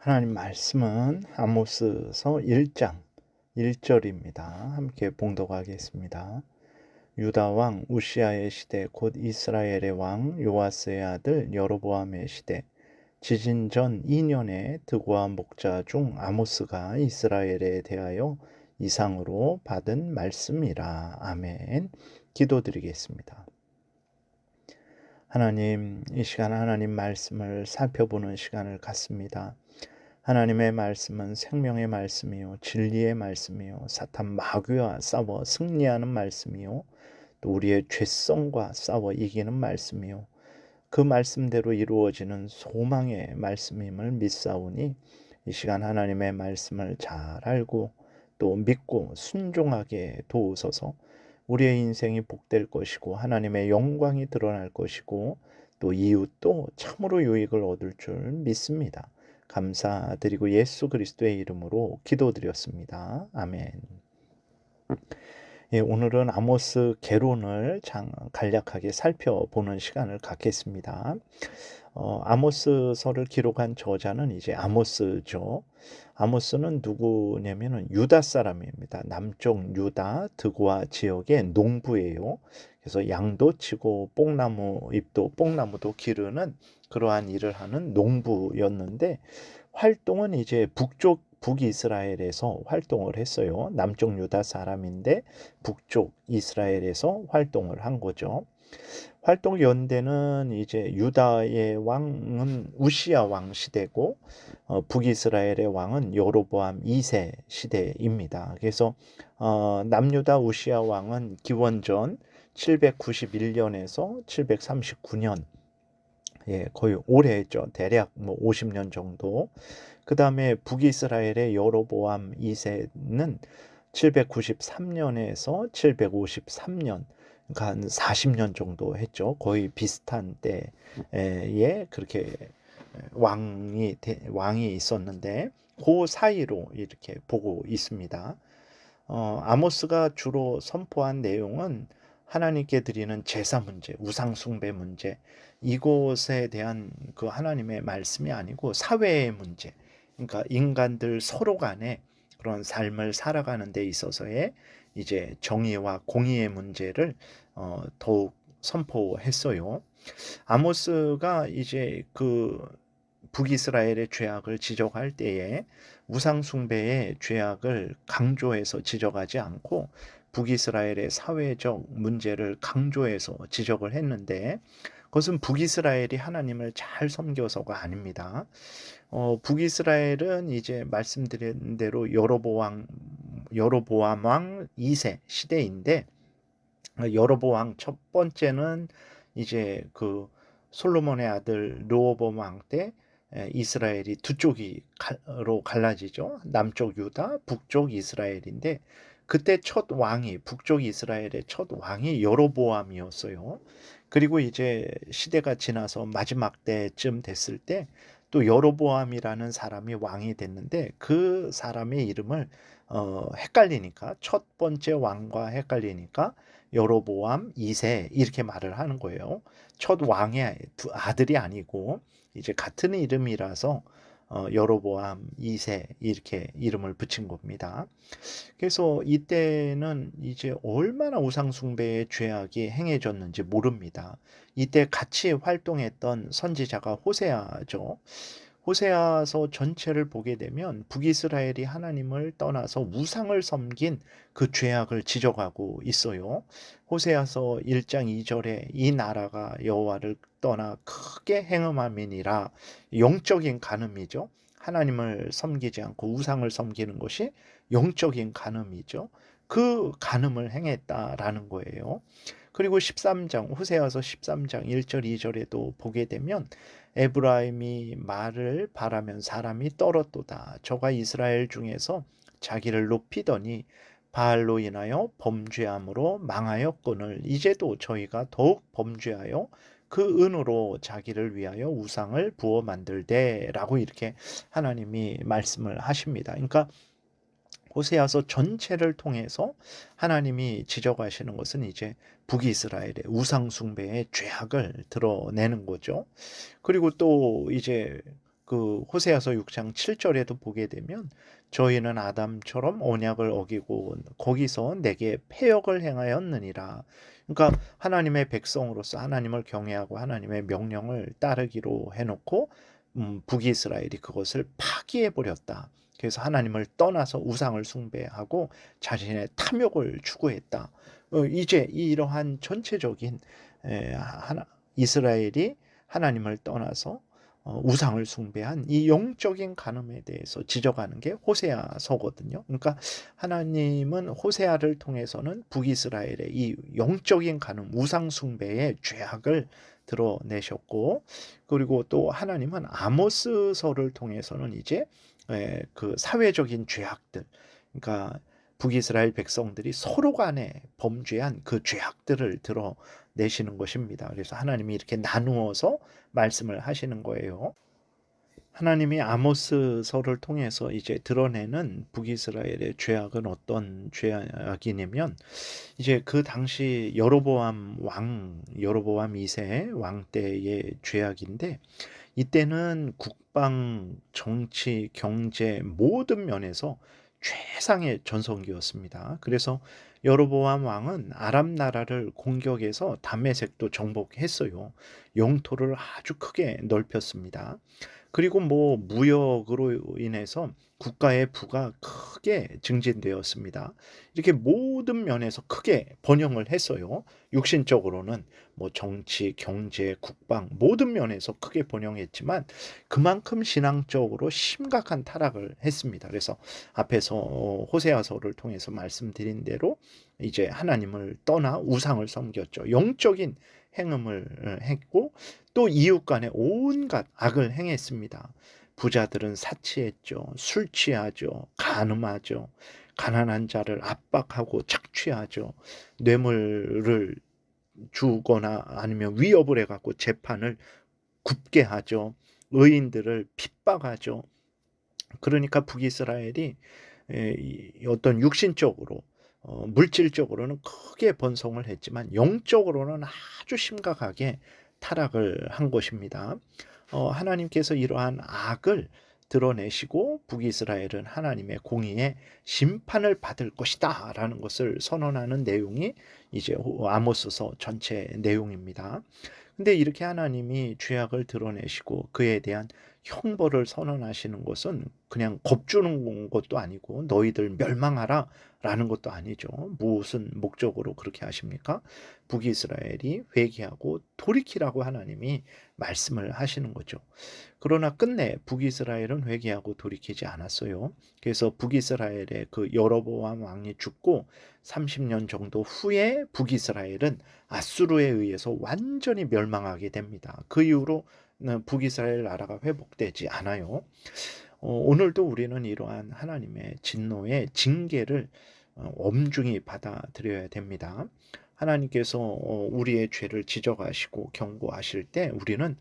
하나님 말씀은 아모스서 1장 1절입니다. 함께 봉독하겠습니다. 유다 왕 우시아의 시대 곧 이스라엘의 왕 요아스의 아들 여로보암의 시대 지진 전 2년에 드고아 목자 중 아모스가 이스라엘에 대하여 이상으로 받은 말씀이라. 아멘. 기도드리겠습니다. 하나님, 이 시간 하나님 말씀을 살펴보는 시간을 갖습니다. 하나님의 말씀은 생명의 말씀이요 진리의 말씀이요 사탄 마귀와 싸워 승리하는 말씀이요 또 우리의 죄성과 싸워 이기는 말씀이요 그 말씀대로 이루어지는 소망의 말씀임을 믿사오니 이 시간 하나님의 말씀을 잘 알고 또 믿고 순종하게 도우소서. 우리의 인생이 복될 것이고 하나님의 영광이 드러날 것이고 또 이웃도 참으로 유익을 얻을 줄 믿습니다. 감사드리고 예수 그리스도의 이름으로 기도드렸습니다. 아멘. 오늘은 아모스 계론을 간략하게 살펴보는 시간을 갖겠습니다. 아모스서를 기록한 저자는 이제 아모스죠. 아모스는 누구냐면은 유다 사람입니다. 남쪽 유다 드고아 지역의 농부예요. 그래서 양도 치고 뽕나무도 기르는 그러한 일을 하는 농부였는데 활동은 이제 북이스라엘에서 활동을 했어요. 남쪽 유다 사람인데 북쪽 이스라엘에서 활동을 한 거죠. 활동 연대는 이제 유다의 왕은 우시야 왕 시대고 북이스라엘의 왕은 여로보암 2세 시대입니다. 그래서 남유다 우시야 왕은 기원전 791년에서 739년 거의 오래 했죠. 대략 50년 정도. 그 다음에 북이스라엘의 여로보암 2세는 793년에서 753년, 그러니까 한 40년 정도 했죠. 거의 비슷한 때에 그렇게 왕이 있었는데 그 사이로 이렇게 보고 있습니다. 아모스가 주로 선포한 내용은 하나님께 드리는 제사 문제, 우상 숭배 문제, 이곳에 대한 그 하나님의 말씀이 아니고 사회의 문제, 그러니까 인간들 서로 간에 그런 삶을 살아가는 데 있어서의 이제 정의와 공의의 문제를 더욱 선포했어요. 아모스가 이제 그 북이스라엘의 죄악을 지적할 때에 우상 숭배의 죄악을 강조해서 지적하지 않고 북이스라엘의 사회적 문제를 강조해서 지적을 했는데 그것은 북이스라엘이 하나님을 잘 섬겨서가 아닙니다. 북이스라엘은 이제 말씀드린 대로 여로보암 왕 2세 시대인데 여로보암 첫 번째는 이제 그 솔로몬의 아들 르호보암 왕 때 이스라엘이 두 쪽으로 갈라지죠. 남쪽 유다, 북쪽 이스라엘인데 그때 첫 왕이 북쪽 이스라엘의 첫 왕이 여로보암이었어요. 그리고 이제 시대가 지나서 마지막 때쯤 됐을 때 또 여로보암이라는 사람이 왕이 됐는데 그 사람의 이름을 헷갈리니까 첫 번째 왕과 헷갈리니까 여로보암 2세 이렇게 말을 하는 거예요. 첫 왕의 아들이 아니고 이제 같은 이름이라서 여로보암 2세 이렇게 이름을 붙인 겁니다. 그래서 이때는 이제 얼마나 우상 숭배의 죄악이 행해졌는지 모릅니다. 이때 같이 활동했던 선지자가 호세아죠. 호세아서 전체를 보게 되면 북이스라엘이 하나님을 떠나서 우상을 섬긴 그 죄악을 지적하고 있어요. 호세아서 1장 2절에 이 나라가 여호와를 떠나 크게 행음함이니라. 영적인 간음이죠. 하나님을 섬기지 않고 우상을 섬기는 것이 영적인 간음이죠. 그 간음을 행했다라는 거예요. 그리고 호세아서 13장 1절 2절에도 보게 되면 에브라임이 말을 바라면 사람이 떨었도다. 저가 이스라엘 중에서 자기를 높이더니 바알로 인하여 범죄함으로 망하였거늘 이제도 저희가 더욱 범죄하여 그 은으로 자기를 위하여 우상을 부어 만들되 라고 이렇게 하나님이 말씀을 하십니다. 그러니까 호세아서 전체를 통해서 하나님이 지적하시는 것은 이제 북이스라엘의 우상 숭배의 죄악을 드러내는 거죠. 그리고 또 이제 그 호세아서 6장 7절에도 보게 되면 저희는 아담처럼 언약을 어기고 거기서 내게 패역을 행하였느니라. 그러니까 하나님의 백성으로서 하나님을 경외하고 하나님의 명령을 따르기로 해놓고 북이스라엘이 그것을 파기해 버렸다. 그래서 하나님을 떠나서 우상을 숭배하고 자신의 탐욕을 추구했다. 이제 이러한 전체적인 이스라엘이 하나님을 떠나서 우상을 숭배한 이 영적인 간음에 대해서 지적하는 게 호세아서거든요. 그러니까 하나님은 호세아를 통해서는 북이스라엘의 이 영적인 간음, 우상 숭배의 죄악을 드러내셨고, 그리고 또 하나님은 아모스서를 통해서는 이제 그 사회적인 죄악들, 그러니까 북이스라엘 백성들이 서로 간에 범죄한 그 죄악들을 드러내시는 것입니다. 그래서 하나님이 이렇게 나누어서 말씀을 하시는 거예요. 하나님이 아모스서를 통해서 이제 드러내는 북이스라엘의 죄악은 어떤 죄악이냐면, 이제 그 당시 여로보암 2세 왕 때의 죄악인데, 이때는 국방, 정치, 경제 모든 면에서 최상의 전성기였습니다. 그래서 여로보암 왕은 아람 나라를 공격해서 다메섹도 정복했어요. 영토를 아주 크게 넓혔습니다. 그리고 뭐 무역으로 인해서 국가의 부가 크게 증진되었습니다. 이렇게 모든 면에서 크게 번영을 했어요. 육신적으로는 뭐 정치, 경제, 국방 모든 면에서 크게 번영했지만 그만큼 신앙적으로 심각한 타락을 했습니다. 그래서 앞에서 호세아서를 통해서 말씀드린 대로 이제 하나님을 떠나 우상을 섬겼죠. 영적인 행음을 했고 또 이웃 간에 온갖 악을 행했습니다. 부자들은 사치했죠. 술 취하죠. 간음하죠. 가난한 자를 압박하고 착취하죠. 뇌물을 주거나 아니면 위협을 해갖고 재판을 굽게 하죠. 의인들을 핍박하죠. 그러니까 북이스라엘이 어떤 육신적으로 물질적으로는 크게 번성을 했지만 영적으로는 아주 심각하게 타락을 한 것입니다. 하나님께서 이러한 악을 드러내시고 북이스라엘은 하나님의 공의의 심판을 받을 것이다 라는 것을 선언하는 내용이 이제 아모스서 전체 내용입니다. 근데 이렇게 하나님이 죄악을 드러내시고 그에 대한 형벌을 선언하시는 것은 그냥 겁주는 것도 아니고 너희들 멸망하라 라는 것도 아니죠. 무슨 목적으로 그렇게 하십니까? 북이스라엘이 회개하고 돌이키라고 하나님이 말씀을 하시는 거죠. 그러나 끝내 북이스라엘은 회개하고 돌이키지 않았어요. 그래서 북이스라엘의 그 여로보암 왕이 죽고 30년 정도 후에 북이스라엘은 아수르에 의해서 완전히 멸망하게 됩니다. 그 이후로 북이스라엘 나라가 회복되지 않아요. 오늘도 우리는 이러한 하나님의 진노의 징계를 엄중히 받아들여야 됩니다. 하나님께서 우리의 죄를 지적하시고 경고하실 때 우리는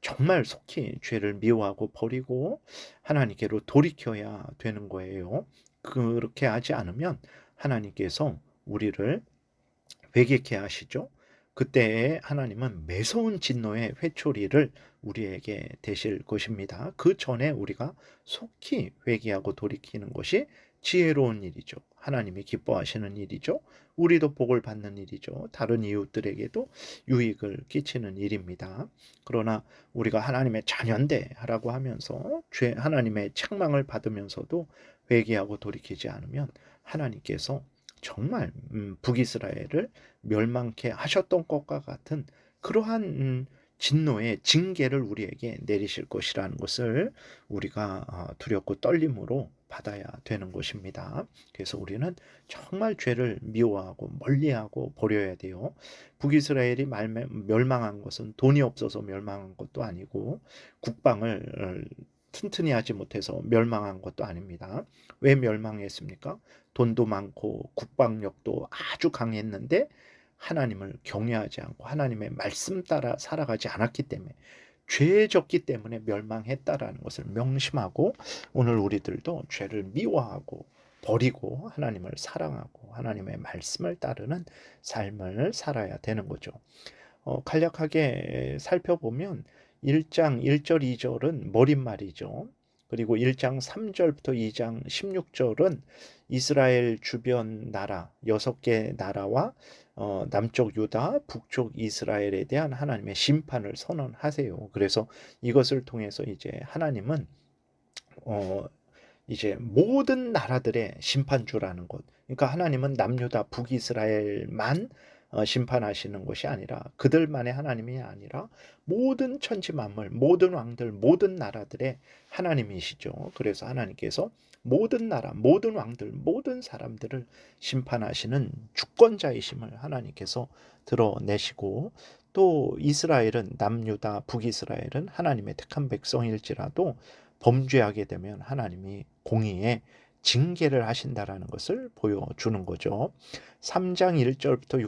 정말 속히 죄를 미워하고 버리고 하나님께로 돌이켜야 되는 거예요. 그렇게 하지 않으면 하나님께서 우리를 회개케 하시죠. 그때 하나님은 매서운 진노의 회초리를 우리에게 대실 것입니다. 그 전에 우리가 속히 회개하고 돌이키는 것이 지혜로운 일이죠. 하나님이 기뻐하시는 일이죠. 우리도 복을 받는 일이죠. 다른 이웃들에게도 유익을 끼치는 일입니다. 그러나 우리가 하나님의 자녀인데 하라고 하면서 하나님의 책망을 받으면서도 회개하고 돌이키지 않으면 하나님께서 정말 북이스라엘을 멸망케 하셨던 것과 같은 그러한 진노의 징계를 우리에게 내리실 것이라는 것을 우리가 두렵고 떨림으로 받아야 되는 것입니다. 그래서 우리는 정말 죄를 미워하고 멀리하고 버려야 돼요. 북이스라엘이 멸망한 것은 돈이 없어서 멸망한 것도 아니고 국방을 튼튼히 하지 못해서 멸망한 것도 아닙니다. 왜 멸망했습니까? 돈도 많고 국방력도 아주 강했는데 하나님을 경외하지 않고 하나님의 말씀 따라 살아가지 않았기 때문에 죄에 졌기 때문에 멸망했다라는 것을 명심하고 오늘 우리들도 죄를 미워하고 버리고 하나님을 사랑하고 하나님의 말씀을 따르는 삶을 살아야 되는 거죠. 간략하게 살펴보면 1장 1절 2절은 머릿말이죠. 그리고 1장 3절부터 2장 16절은 이스라엘 주변 나라 6개 나라와 남쪽 유다, 북쪽 이스라엘에 대한 하나님의 심판을 선언하세요. 그래서 이것을 통해서 이제 하나님은 어, 이제 모든 나라들의 심판주라는 것. 그러니까 하나님은 남유다 북이스라엘만 심판하시는 것이 아니라 그들만의 하나님이 아니라 모든 천지 만물, 모든 왕들, 모든 나라들의 하나님이시죠. 그래서 하나님께서 모든 나라, 모든 왕들, 모든 사람들을 심판하시는 주권자이심을 하나님께서 드러내시고 또 이스라엘은 남유다 북이스라엘은 하나님의 택한 백성일지라도 범죄하게 되면 하나님이 공의에 징계를 하신다라는 것을 보여주는 거죠. 3장 1절부터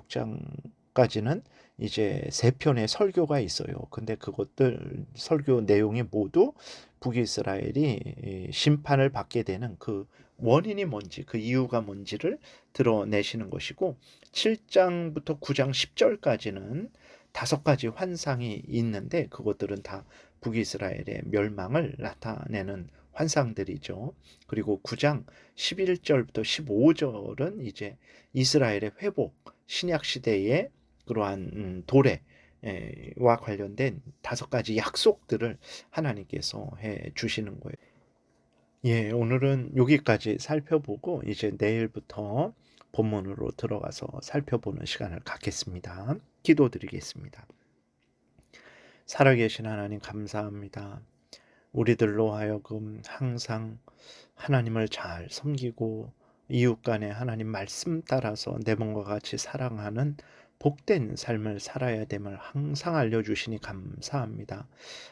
6장까지는 이제 세 편의 설교가 있어요. 근데 그것들 설교 내용이 모두 북이스라엘이 심판을 받게 되는 그 원인이 뭔지, 그 이유가 뭔지를 드러내시는 것이고 7장부터 9장 10절까지는 5가지 환상이 있는데 그것들은 다 북이스라엘의 멸망을 나타내는 환상들이죠. 그리고 9장 11절부터 15절은 이제 이스라엘의 회복, 신약 시대의 그러한 도래와 관련된 5가지 약속들을 하나님께서 해 주시는 거예요. 예, 오늘은 여기까지 살펴보고 이제 내일부터 본문으로 들어가서 살펴보는 시간을 갖겠습니다. 기도드리겠습니다. 살아계신 하나님 감사합니다. 우리들로 하여금 항상 하나님을 잘 섬기고 이웃 간에 하나님 말씀 따라서 내 몸과 같이 사랑하는 복된 삶을 살아야 됨을 항상 알려주시니 감사합니다.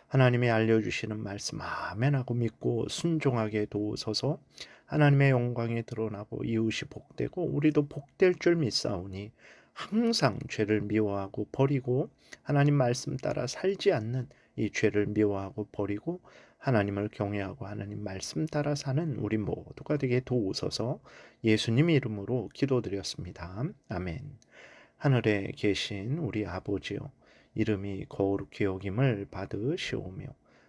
하나님이 알려주시는 말씀 아멘하고 믿고 순종하게 도우소서. 하나님의 영광이 드러나고 이웃이 복되고 우리도 복될 줄 믿사오니 항상 죄를 미워하고 버리고 하나님 말씀 따라 살지 않는 이 죄를 미워하고 버리고 하나님을 경외하고 하나님 말씀 따라 사는 우리 모두가 되게 도우소서. 예수님 이름으로 기도드렸습니다. 아멘. 하늘에 계신 우리 아버지요, 이름이 거룩히 여김을 받으시오며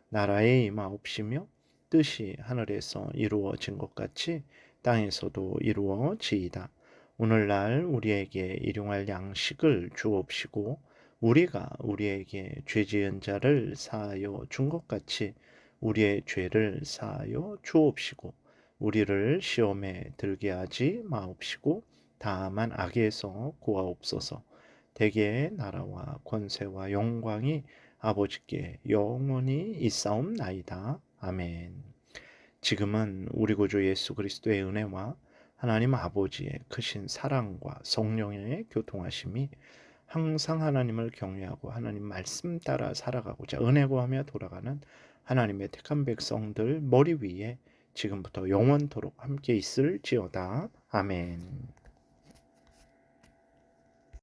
나라의 임하옵시며 뜻이 하늘에서 이루어진 것 같이 땅에서도 이루어지이다. 오늘날 우리에게 일용할 양식을 주옵시고 우리가 우리에게 죄 지은 자를 사하여 준 것 같이 우리의 죄를 사하여 주옵시고 우리를 시험에 들게 하지 마옵시고 다만 악에서 구하옵소서. 대개의 나라와 권세와 영광이 아버지께 영원히 있사옵나이다. 아멘. 지금은 우리 구주 예수 그리스도의 은혜와 하나님 아버지의 크신 사랑과 성령의 교통하심이 항상 하나님을 경외하고 하나님 말씀 따라 살아가고자 은혜 구하며 돌아가는 하나님의 택한 백성들 머리 위에 지금부터 영원토록 함께 있을지어다. 아멘.